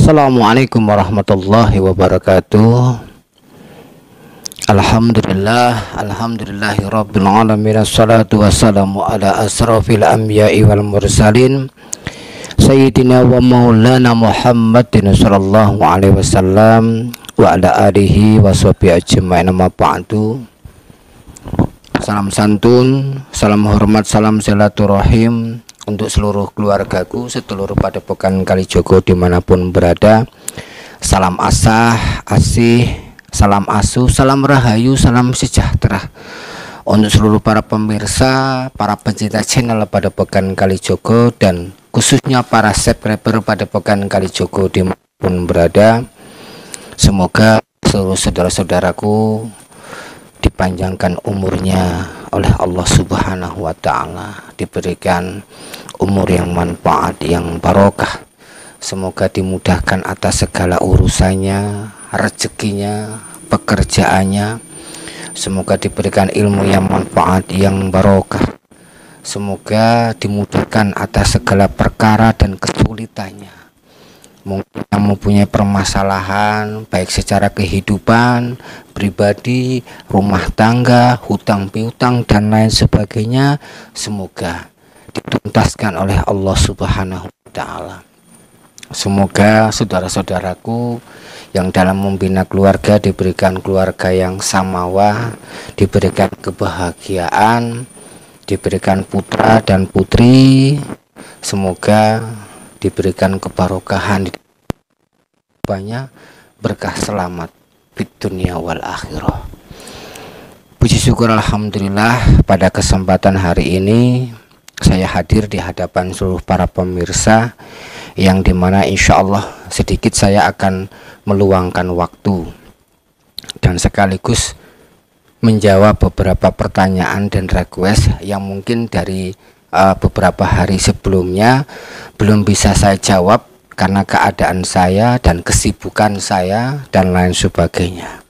Assalamualaikum warahmatullahi wabarakatuh. Alhamdulillahi rabbil alamin. Assalatu wassalamu ala asrafil anbiya'i wal mursalin sayyidina wa maulana Muhammadin sallallahu alaihi wasallam wa ala alihi wa sahbihi ajma'in. Amma ba'du. Salam santun, salam hormat, salam silaturahim untuk seluruh keluargaku, sedulur Padepokan Kalijogo dimanapun berada. Salam asih, salam asuh, salam rahayu, salam sejahtera untuk seluruh para pemirsa, para pencinta channel Padepokan Kalijogo, dan khususnya para subscriber Padepokan Kalijogo dimanapun berada. Semoga seluruh saudara-saudaraku dipanjangkan umurnya oleh Allah Subhanahu wa Ta'ala, diberikan umur yang manfaat, yang barokah. Semoga dimudahkan atas segala urusannya, rezekinya, pekerjaannya. Semoga diberikan ilmu yang manfaat, yang barokah. Semoga dimudahkan atas segala perkara dan kesulitannya. Mungkin yang mempunyai permasalahan baik secara kehidupan pribadi, rumah tangga, hutang piutang dan lain sebagainya, semoga dituntaskan oleh Allah Subhanahu wa Ta'ala. Semoga saudara-saudaraku yang dalam membina keluarga diberikan keluarga yang samawah, diberikan kebahagiaan, diberikan putra dan putri. Semoga diberikan kebarokahan, banyak berkah, selamat di dunia wal akhirah. Puji syukur alhamdulillah, pada kesempatan hari ini saya hadir di hadapan seluruh para pemirsa, yang dimana insya Allah sedikit saya akan meluangkan waktu dan sekaligus menjawab beberapa pertanyaan dan request yang mungkin dari beberapa hari sebelumnya belum bisa saya jawab karena keadaan saya dan kesibukan saya dan lain sebagainya.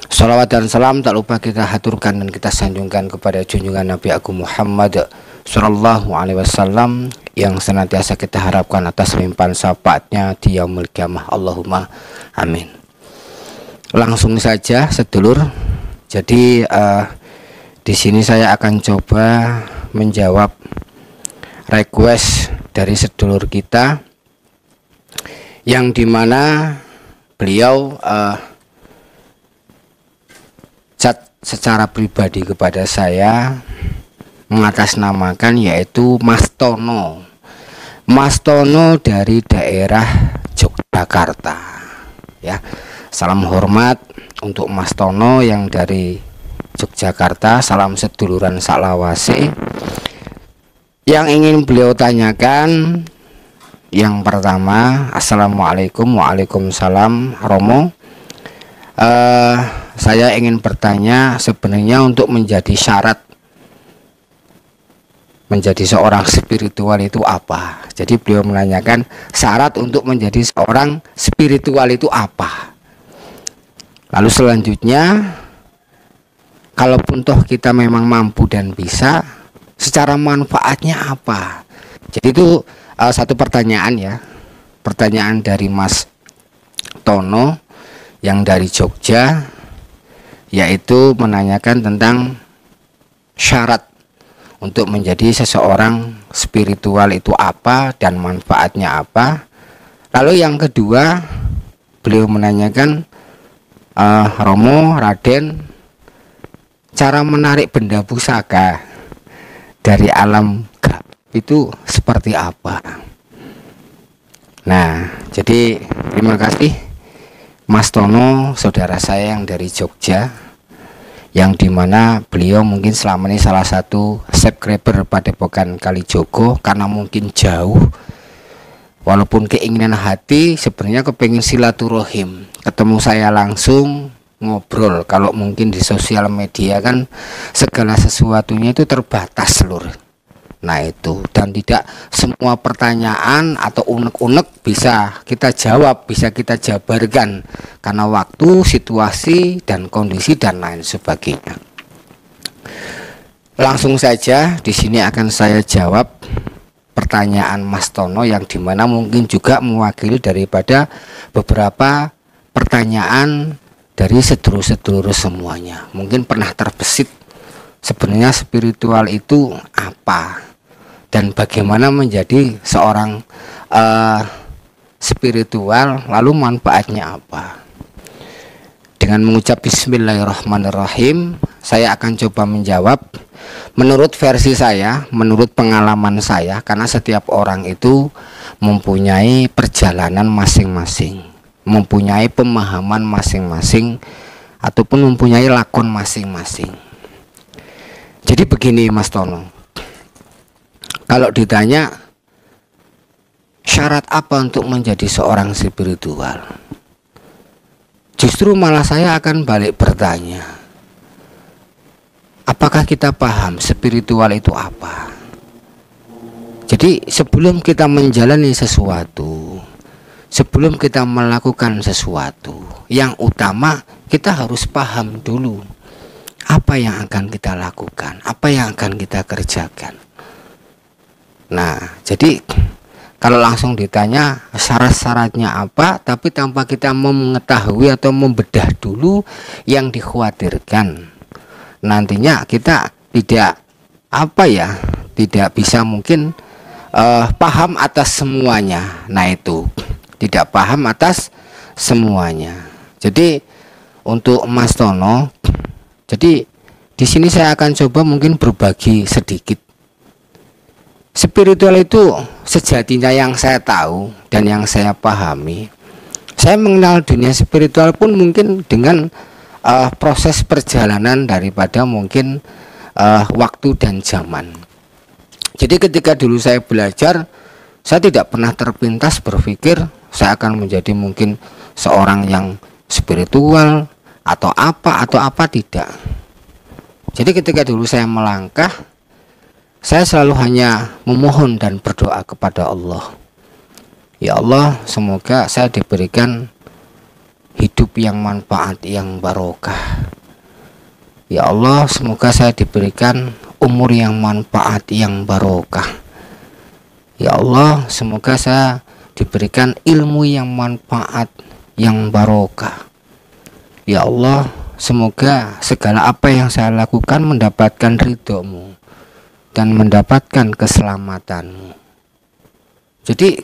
Sholawat dan salam tak lupa kita haturkan dan kita sanjungkan kepada junjungan Nabi Agung Muhammad Sallallahu Alaihi Wasallam yang senantiasa kita harapkan atas limpahan syafaatnya di yaumil qiyamah. Allahumma amin. Langsung saja sedulur. Jadi di sini saya akan coba menjawab request dari sedulur kita yang dimana beliau chat secara pribadi kepada saya mengatasnamakan, yaitu Mas Tono. Mas Tono dari daerah Yogyakarta ya. Salam hormat untuk Mas Tono yang dari Yogyakarta, salam seduluran saklawase. Yang ingin beliau tanyakan, yang pertama, assalamualaikum. Waalaikumsalam Romo. Saya ingin bertanya, sebenarnya untuk menjadi syarat menjadi seorang spiritual itu apa? Jadi beliau menanyakan syarat untuk menjadi seorang spiritual itu apa. Lalu selanjutnya, kalaupun toh kita memang mampu dan bisa, secara manfaatnya apa? Jadi itu satu pertanyaan ya. Pertanyaan dari Mas Tono yang dari Jogja, yaitu menanyakan tentang syarat untuk menjadi seseorang spiritual itu apa dan manfaatnya apa. Lalu yang kedua, beliau menanyakan, Romo, Raden, cara menarik benda pusaka dari alam gaib itu seperti apa? Nah, jadi terima kasih Mas Tono, saudara saya yang dari Jogja, yang dimana beliau mungkin selama ini salah satu subscriber Padepokan Kalijogo, karena mungkin jauh, walaupun keinginan hati sebenarnya kepengen silaturahim, ketemu saya langsung ngobrol. Kalau mungkin di sosial media kan segala sesuatunya itu terbatas seluruh. Nah itu, dan tidak semua pertanyaan atau unek-unek bisa kita jawab, bisa kita jabarkan karena waktu, situasi, dan kondisi dan lain sebagainya. Langsung saja di sini akan saya jawab pertanyaan Mas Tono yang dimana mungkin juga mewakili daripada beberapa pertanyaan dari sedulur-sedulur semuanya. Mungkin pernah terbesit sebenarnya spiritual itu apa dan bagaimana menjadi seorang spiritual, lalu manfaatnya apa. Dengan mengucap Bismillahirrahmanirrahim, saya akan coba menjawab menurut versi saya, menurut pengalaman saya, karena setiap orang itu mempunyai perjalanan masing-masing, mempunyai pemahaman masing-masing, ataupun mempunyai lakon masing-masing. Jadi begini Mas Tono, kalau ditanya syarat apa untuk menjadi seorang spiritual, justru malah saya akan balik bertanya, apakah kita paham spiritual itu apa? Jadi sebelum kita menjalani sesuatu, sebelum kita melakukan sesuatu, yang utama kita harus paham dulu apa yang akan kita lakukan, apa yang akan kita kerjakan. Nah, jadi kalau langsung ditanya syarat-syaratnya apa, tapi tanpa kita mengetahui atau membedah dulu yang dikhawatirkan, nantinya kita tidak tidak bisa mungkin paham atas semuanya. Nah itu tidak paham atas semuanya. Jadi untuk Mas Tono, jadi di sini saya akan coba mungkin berbagi sedikit. Spiritual itu sejatinya yang saya tahu dan yang saya pahami, saya mengenal dunia spiritual pun mungkin dengan proses perjalanan daripada mungkin waktu dan zaman. Jadi ketika dulu saya belajar, saya tidak pernah terpintas berpikir saya akan menjadi mungkin seorang yang spiritual atau apa tidak. Jadi ketika dulu saya melangkah, saya selalu hanya memohon dan berdoa kepada Allah. Ya Allah, semoga saya diberikan hidup yang manfaat, yang barokah. Ya Allah, semoga saya diberikan umur yang manfaat, yang barokah. Ya Allah, semoga saya diberikan ilmu yang manfaat, yang barokah. Ya Allah, semoga segala apa yang saya lakukan mendapatkan ridho-Mu dan mendapatkan keselamatanmu. Jadi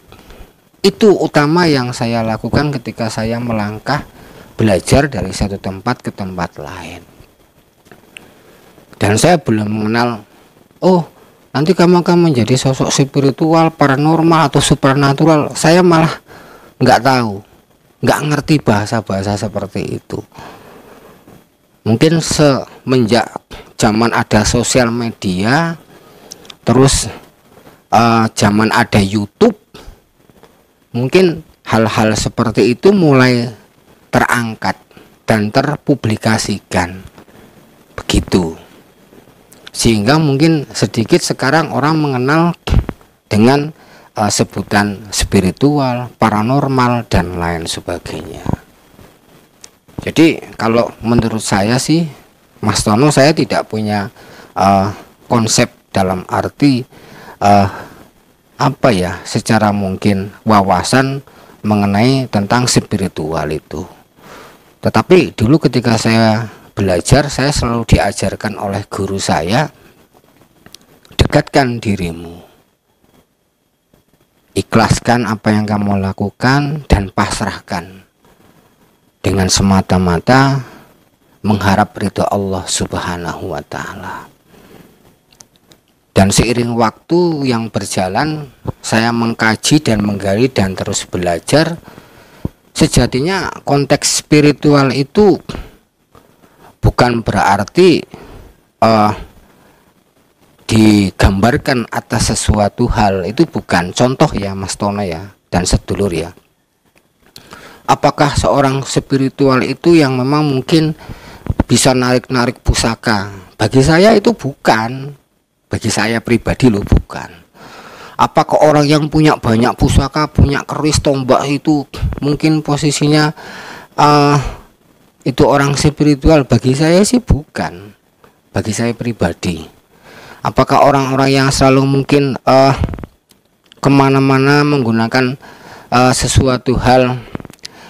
itu utama yang saya lakukan ketika saya melangkah belajar dari satu tempat ke tempat lain. Dan saya belum mengenal, oh nanti kamu akan menjadi sosok spiritual, paranormal atau supernatural. Saya malah nggak tahu, nggak ngerti bahasa-bahasa seperti itu. Mungkin semenjak zaman ada sosial media, terus zaman ada YouTube, mungkin hal-hal seperti itu mulai terangkat dan terpublikasikan begitu, sehingga mungkin sedikit sekarang orang mengenal dengan sebutan spiritual, paranormal dan lain sebagainya. Jadi kalau menurut saya sih Mas Tono, saya tidak punya konsep dalam arti secara mungkin wawasan mengenai tentang spiritual itu. Tetapi dulu ketika saya belajar, saya selalu diajarkan oleh guru saya, dekatkan dirimu, ikhlaskan apa yang kamu lakukan dan pasrahkan dengan semata-mata mengharap ridho Allah Subhanahu wa Ta'ala. Dan seiring waktu yang berjalan, saya mengkaji dan menggali dan terus belajar. Sejatinya konteks spiritual itu bukan berarti digambarkan atas sesuatu hal, itu bukan. Contoh ya Mas Tono ya dan sedulur ya, apakah seorang spiritual itu yang memang mungkin bisa narik-narik pusaka? Bagi saya itu bukan. Bagi saya pribadi loh, bukan. Apakah orang yang punya banyak pusaka, punya keris, tombak itu mungkin posisinya itu orang spiritual? Bagi saya sih bukan. Bagi saya pribadi, apakah orang-orang yang selalu mungkin kemana-mana menggunakan sesuatu hal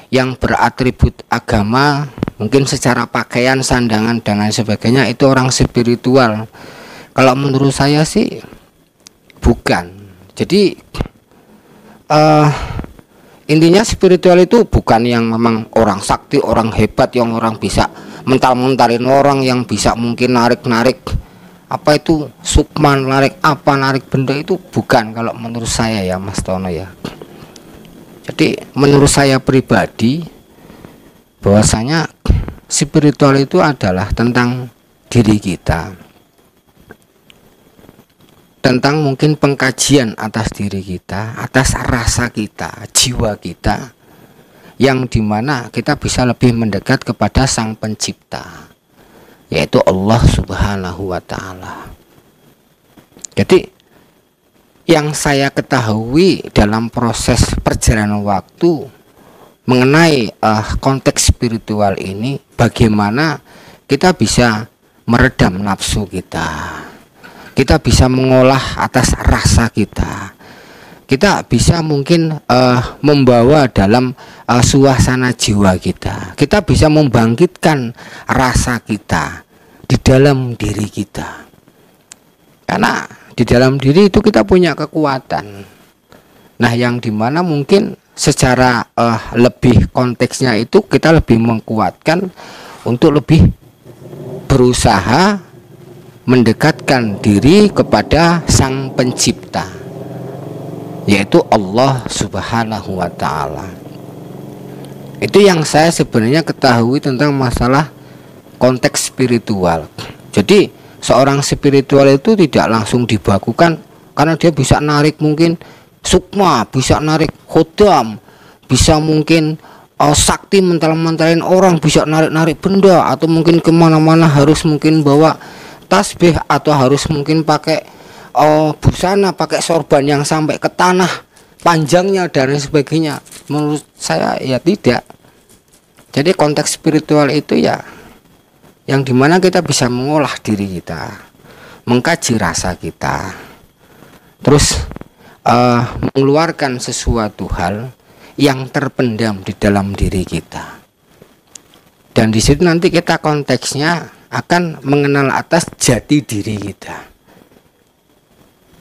yang beratribut agama, mungkin secara pakaian, sandangan dan lain sebagainya, itu orang spiritual. Kalau menurut saya sih bukan. Jadi intinya spiritual itu bukan yang memang orang sakti, orang hebat, yang orang bisa mental-mentalin orang, yang bisa mungkin narik-narik apa itu sukman, narik apa, narik benda, itu bukan kalau menurut saya ya Mas Tono ya. Jadi menurut saya pribadi bahwasanya spiritual itu adalah tentang diri kita, tentang mungkin pengkajian atas diri kita, atas rasa kita, jiwa kita, yang dimana kita bisa lebih mendekat kepada Sang Pencipta, yaitu Allah Subhanahu wa Ta'ala. Jadi yang saya ketahui dalam proses perjalanan waktu mengenai konteks spiritual ini, bagaimana kita bisa meredam nafsu kita, kita bisa mengolah atas rasa kita, kita bisa mungkin membawa dalam suasana jiwa kita, kita bisa membangkitkan rasa kita di dalam diri kita, karena di dalam diri itu kita punya kekuatan. Nah, yang dimana mungkin secara lebih konteksnya itu kita lebih mengkuatkan untuk lebih berusaha mendekatkan diri kepada Sang Pencipta, yaitu Allah Subhanahu wa Ta'ala. Itu yang saya sebenarnya ketahui tentang masalah konteks spiritual. Jadi seorang spiritual itu tidak langsung dibakukan, karena dia bisa narik mungkin sukma, bisa narik khodam, bisa mungkin sakti mental-mentalin orang, bisa narik-narik benda, atau mungkin kemana-mana harus mungkin bawa tasbih, atau harus mungkin pakai busana, pakai sorban yang sampai ke tanah panjangnya dan lain sebagainya. Menurut saya ya tidak. Jadi konteks spiritual itu ya yang dimana kita bisa mengolah diri kita, mengkaji rasa kita, terus mengeluarkan sesuatu hal yang terpendam di dalam diri kita. Dan di situ nanti kita konteksnya akan mengenal atas jati diri kita,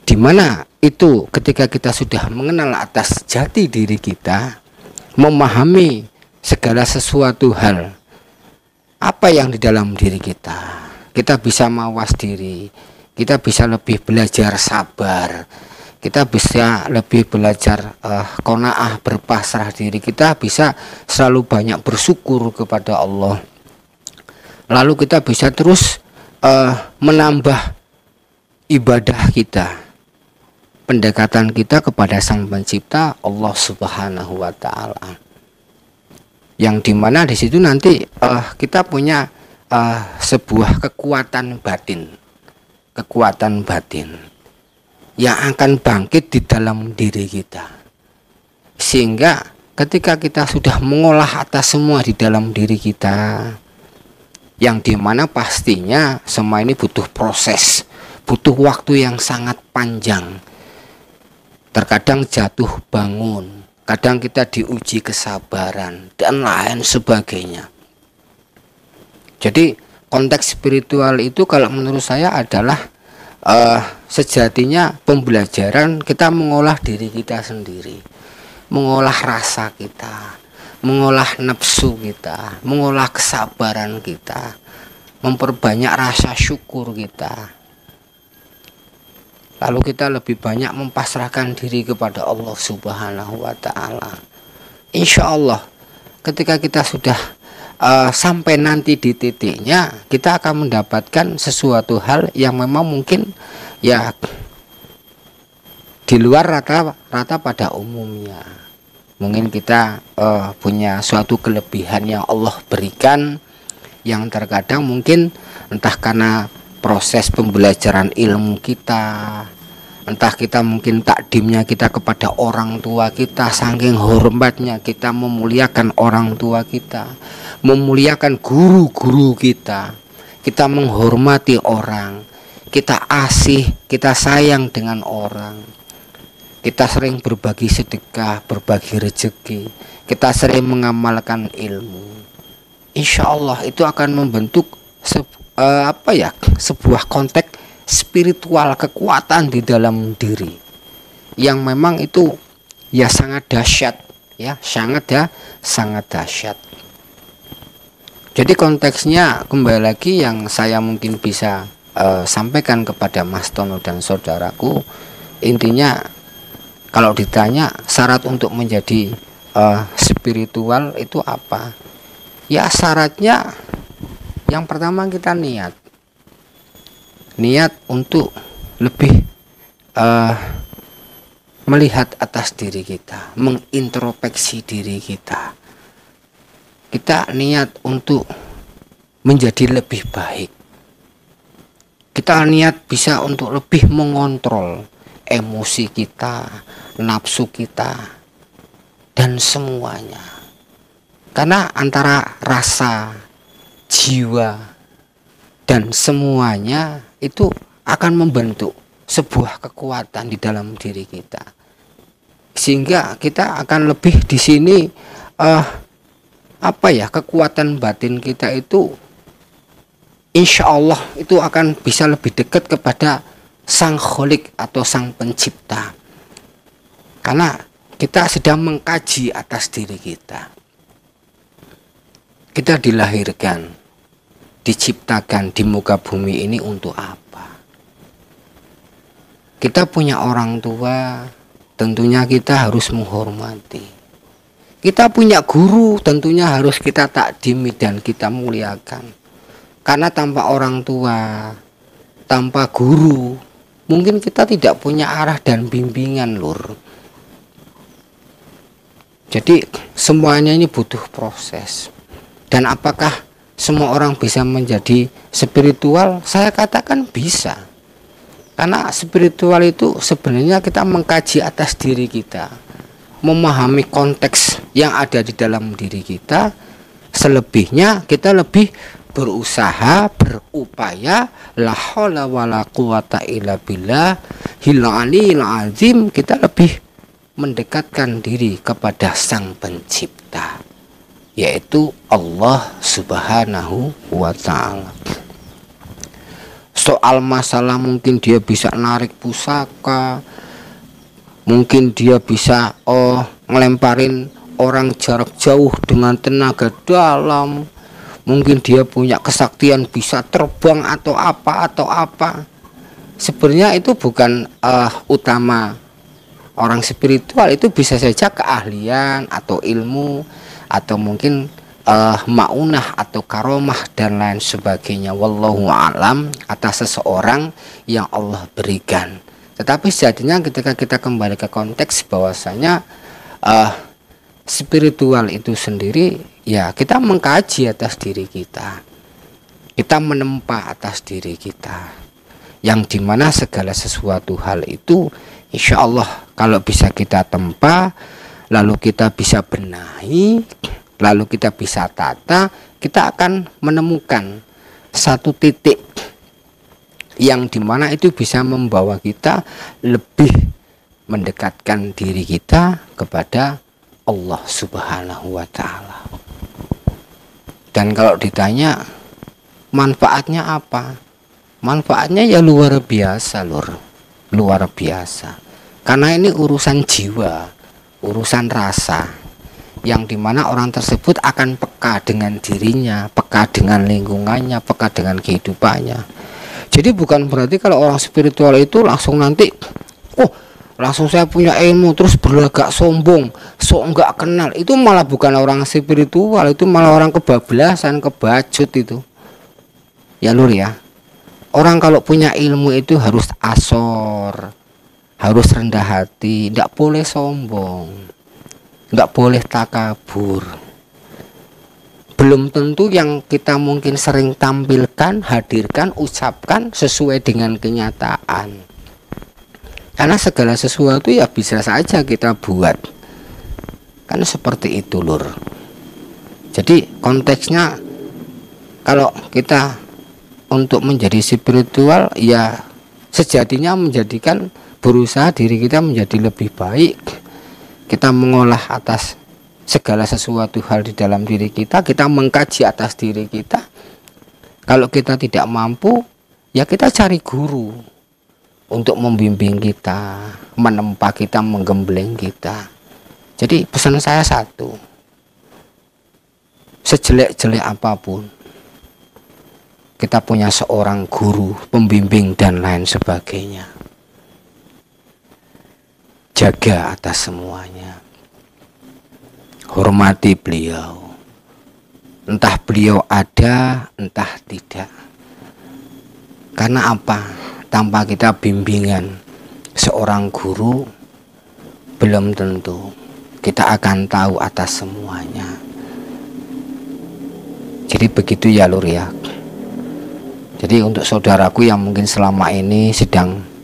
dimana itu ketika kita sudah mengenal atas jati diri kita, memahami segala sesuatu hal apa yang di dalam diri kita, kita bisa mawas diri, kita bisa lebih belajar sabar, kita bisa lebih belajar qanaah, berpasrah diri, kita bisa selalu banyak bersyukur kepada Allah. Lalu kita bisa terus menambah ibadah kita, pendekatan kita kepada Sang Pencipta Allah Subhanahu wa Ta'ala, yang dimana di situ nanti kita punya sebuah kekuatan batin yang akan bangkit di dalam diri kita, sehingga ketika kita sudah mengolah atas semua di dalam diri kita, yang dimana pastinya semua ini butuh proses, butuh waktu yang sangat panjang. Terkadang jatuh bangun, kadang kita diuji kesabaran dan lain sebagainya. Jadi konteks spiritual itu kalau menurut saya adalah sejatinya pembelajaran kita mengolah diri kita sendiri, mengolah rasa kita, mengolah nafsu kita, mengolah kesabaran kita, memperbanyak rasa syukur kita. Lalu kita lebih banyak mempasrahkan diri kepada Allah Subhanahu wa Ta'ala. Insya Allah ketika kita sudah sampai nanti di titiknya, kita akan mendapatkan sesuatu hal yang memang mungkin ya di luar rata-rata pada umumnya. Mungkin kita punya suatu kelebihan yang Allah berikan, yang terkadang mungkin entah karena proses pembelajaran ilmu kita, entah kita mungkin takdimnya kita kepada orang tua kita, saking hormatnya kita memuliakan orang tua kita, memuliakan guru-guru kita, kita menghormati orang, kita asih, kita sayang dengan orang, kita sering berbagi sedekah, berbagi rezeki, kita sering mengamalkan ilmu, insya Allah itu akan membentuk sebuah konteks spiritual, kekuatan di dalam diri yang memang itu ya sangat dahsyat, ya sangat dahsyat. Jadi konteksnya kembali lagi yang saya mungkin bisa sampaikan kepada Mas Tono dan saudaraku, intinya kalau ditanya syarat untuk menjadi spiritual itu apa? Ya syaratnya yang pertama kita niat untuk lebih melihat atas diri kita, mengintrospeksi diri kita. Kita niat untuk menjadi lebih baik. Kita niat bisa untuk lebih mengontrol emosi kita, nafsu kita, dan semuanya. Karena antara rasa, jiwa, dan semuanya itu akan membentuk sebuah kekuatan di dalam diri kita, sehingga kita akan lebih di sini kekuatan batin kita itu insya Allah itu akan bisa lebih dekat kepada Sang Kholik atau Sang Pencipta, karena kita sedang mengkaji atas diri kita. Kita dilahirkan, diciptakan di muka bumi ini untuk apa? Kita punya orang tua, tentunya kita harus menghormati. Kita punya guru, tentunya harus kita takdimi dan kita muliakan. Karena tanpa orang tua, tanpa guru, mungkin kita tidak punya arah dan bimbingan, lur. Jadi semuanya ini butuh proses. Dan apakah semua orang bisa menjadi spiritual? Saya katakan bisa. Karena spiritual itu sebenarnya kita mengkaji atas diri kita, memahami konteks yang ada di dalam diri kita. Selebihnya kita lebih berusaha, berupaya, la haula wala quwata illa billah hil aliyil azim. Kita lebih mendekatkan diri kepada Sang Pencipta, yaitu Allah Subhanahu wa ta'ala. Soal masalah mungkin dia bisa narik pusaka, mungkin dia bisa ngelemparin orang jarak jauh dengan tenaga dalam, mungkin dia punya kesaktian bisa terbang atau apa. Sebenarnya itu bukan utama orang spiritual. Itu bisa saja keahlian atau ilmu, atau mungkin maunah atau karomah dan lain sebagainya, wallahu alam, atas seseorang yang Allah berikan. Tetapi sejatinya ketika kita kembali ke konteks bahwasanya spiritual itu sendiri, ya kita mengkaji atas diri kita, kita menempa atas diri kita, yang dimana segala sesuatu hal itu insya Allah kalau bisa kita tempa, lalu kita bisa benahi, lalu kita bisa tata, kita akan menemukan satu titik yang dimana itu bisa membawa kita lebih mendekatkan diri kita kepada Allah Subhanahu wa ta'ala. Dan kalau ditanya manfaatnya apa? Manfaatnya ya luar biasa, lur. Luar biasa. Karena ini urusan jiwa, urusan rasa, yang dimana orang tersebut akan peka dengan dirinya, peka dengan lingkungannya, peka dengan kehidupannya. Jadi bukan berarti kalau orang spiritual itu langsung nanti langsung saya punya ilmu terus berlagak sombong, sok enggak kenal. Itu malah bukan orang spiritual, itu malah orang kebablasan, kebacut itu. Ya lur ya. Orang kalau punya ilmu itu harus asor, harus rendah hati, tidak boleh sombong, nggak boleh takabur. Belum tentu yang kita mungkin sering tampilkan, hadirkan, ucapkan sesuai dengan kenyataan. Karena segala sesuatu ya bisa saja kita buat. Kan seperti itu, lur. Jadi konteksnya kalau kita untuk menjadi spiritual ya sejatinya menjadikan berusaha diri kita menjadi lebih baik, kita mengolah atas segala sesuatu hal di dalam diri kita, kita mengkaji atas diri kita. Kalau kita tidak mampu, ya kita cari guru untuk membimbing kita, menempa kita, menggembleng kita. Jadi pesan saya satu, sejelek-jelek apapun, kita punya seorang guru, pembimbing dan lain sebagainya. Jaga atas semuanya, hormati beliau, entah beliau ada entah tidak. Karena apa? Tanpa kita bimbingan seorang guru, belum tentu kita akan tahu atas semuanya. Jadi begitu ya Lur ya. Jadi untuk saudaraku yang mungkin selama ini sedang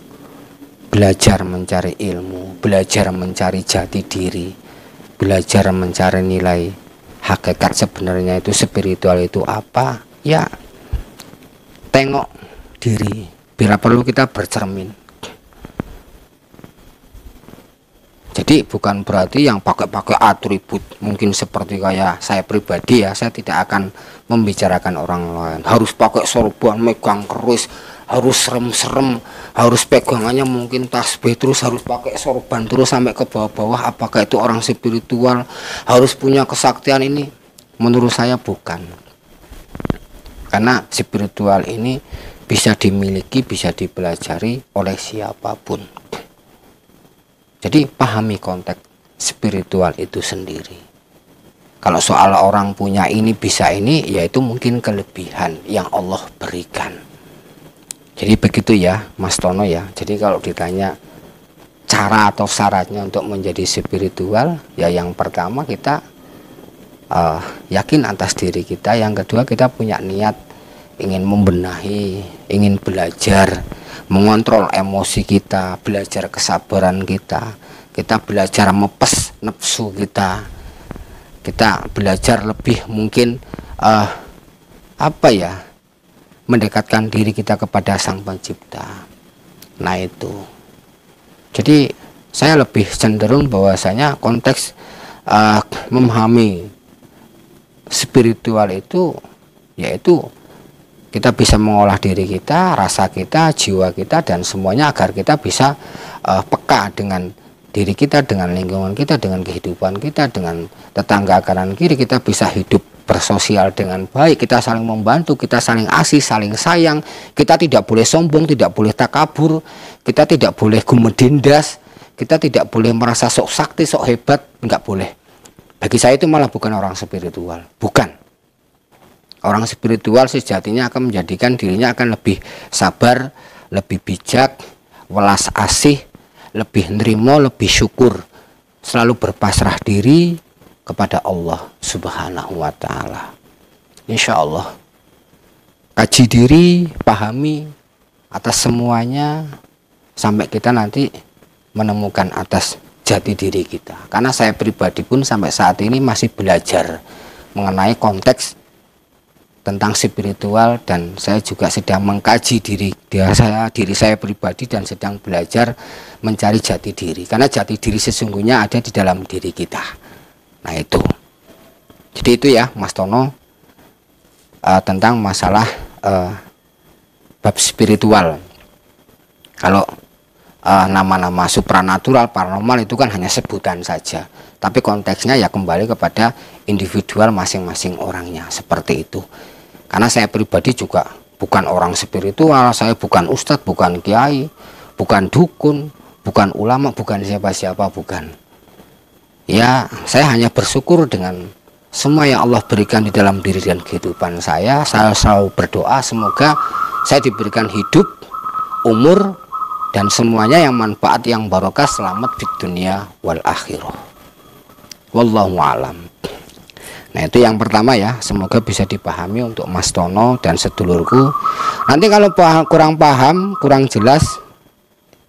belajar mencari ilmu, belajar mencari jati diri, belajar mencari nilai hakikat sebenarnya itu spiritual itu apa, ya tengok diri. Bila perlu kita bercermin. Jadi bukan berarti yang pakai atribut mungkin seperti kayak saya pribadi ya, saya tidak akan membicarakan orang lain harus pakai sorban, megang keris, harus serem-serem, harus pegangannya mungkin tasbih terus, harus pakai sorban terus sampai ke bawah-bawah. Apakah itu orang spiritual? Harus punya kesaktian ini? Menurut saya bukan. Karena spiritual ini bisa dimiliki, bisa dipelajari oleh siapapun. Jadi pahami konteks spiritual itu sendiri. Kalau soal orang punya ini bisa ini, yaitu mungkin kelebihan yang Allah berikan. Jadi begitu ya Mas Tono ya. Jadi kalau ditanya cara atau syaratnya untuk menjadi spiritual, ya yang pertama kita yakin atas diri kita. Yang kedua kita punya niat ingin membenahi, ingin belajar, mengontrol emosi kita, belajar kesabaran kita, kita belajar mepes nafsu kita, kita belajar lebih mungkin mendekatkan diri kita kepada Sang Pencipta. Nah itu. Jadi saya lebih cenderung bahwasanya konteks memahami spiritual itu yaitu kita bisa mengolah diri kita, rasa kita, jiwa kita, dan semuanya agar kita bisa peka dengan diri kita, dengan lingkungan kita, dengan kehidupan kita, dengan tetangga kanan kiri. Kita bisa hidup bersosial dengan baik, kita saling membantu, kita saling asih, saling sayang. Kita tidak boleh sombong, tidak boleh takabur, kita tidak boleh gumedindas, kita tidak boleh merasa sok sakti, sok hebat, enggak boleh. Bagi saya itu malah bukan orang spiritual, bukan. Orang spiritual sejatinya akan menjadikan dirinya akan lebih sabar, lebih bijak, welas asih, lebih nerimo, lebih syukur, selalu berpasrah diri kepada Allah Subhanahu wa Ta'ala. Insya Allah, kaji diri, pahami atas semuanya sampai kita nanti menemukan atas jati diri kita. Karena saya pribadi pun sampai saat ini masih belajar mengenai konteks tentang spiritual, dan saya juga sedang mengkaji diri saya pribadi dan sedang belajar mencari jati diri, karena jati diri sesungguhnya ada di dalam diri kita. Nah itu. Jadi itu ya Mas Tono tentang masalah bab spiritual. Kalau nama-nama supranatural, paranormal itu kan hanya sebutan saja, tapi konteksnya ya kembali kepada individual masing-masing orangnya, seperti itu. Karena saya pribadi juga bukan orang spiritual, saya bukan ustadz, bukan kiai, bukan dukun, bukan ulama, bukan siapa-siapa, bukan. Ya, saya hanya bersyukur dengan semua yang Allah berikan di dalam diri dan kehidupan saya. Saya selalu berdoa semoga saya diberikan hidup, umur, dan semuanya yang manfaat, yang barokah, selamat di dunia wal akhirah. Wallahu a'lam. Nah itu yang pertama ya, semoga bisa dipahami untuk Mas Tono dan sedulurku. Nanti kalau kurang paham, kurang jelas,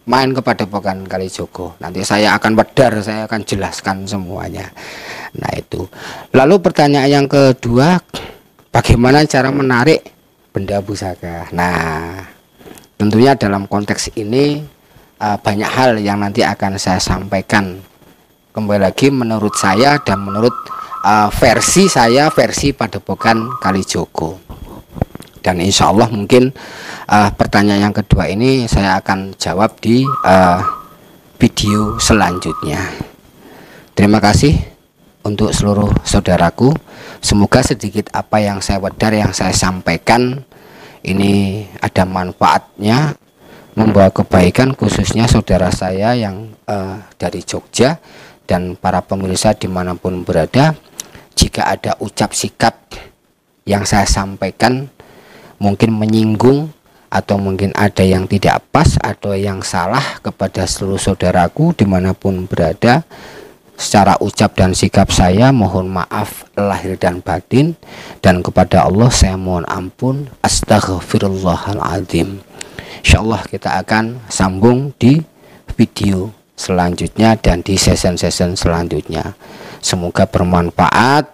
main kepada Pokan Kalijogo. Nanti saya akan wedar, saya akan jelaskan semuanya. Nah itu. Lalu pertanyaan yang kedua, bagaimana cara menarik benda pusaka? Nah tentunya dalam konteks ini banyak hal yang nanti akan saya sampaikan. Kembali lagi menurut saya dan menurut versi saya, versi Padepokan Kalijogo. Dan insya Allah mungkin pertanyaan yang kedua ini saya akan jawab di video selanjutnya. Terima kasih untuk seluruh saudaraku. Semoga sedikit apa yang saya wedar, yang saya sampaikan ini ada manfaatnya, membawa kebaikan, khususnya saudara saya yang dari Jogja dan para pemirsa dimanapun berada. Jika ada ucap sikap yang saya sampaikan mungkin menyinggung atau mungkin ada yang tidak pas atau yang salah kepada seluruh saudaraku dimanapun berada, secara ucap dan sikap saya mohon maaf lahir dan batin, dan kepada Allah saya mohon ampun. Astaghfirullahaladzim. Insyaallah kita akan sambung di video selanjutnya dan di season-season selanjutnya. Semoga bermanfaat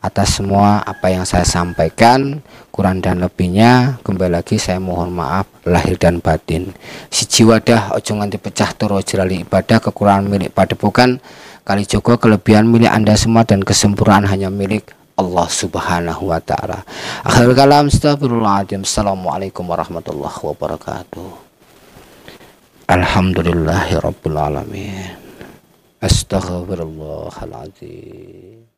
atas semua apa yang saya sampaikan. Kurang dan lebihnya kembali lagi saya mohon maaf lahir dan batin. Siji wadah ojo nganti pecah turu jerali ibadah, kekurangan milik Padepokan Kalijogo, kelebihan milik Anda semua, dan kesempurnaan hanya milik Allah Subhanahu wa Ta'ala. Akhirul kalam, astagfirullahaladzim. Assalamualaikum warahmatullahi wabarakatuh. Alhamdulillahirabbil alamin. Astaghfirullahaladzim.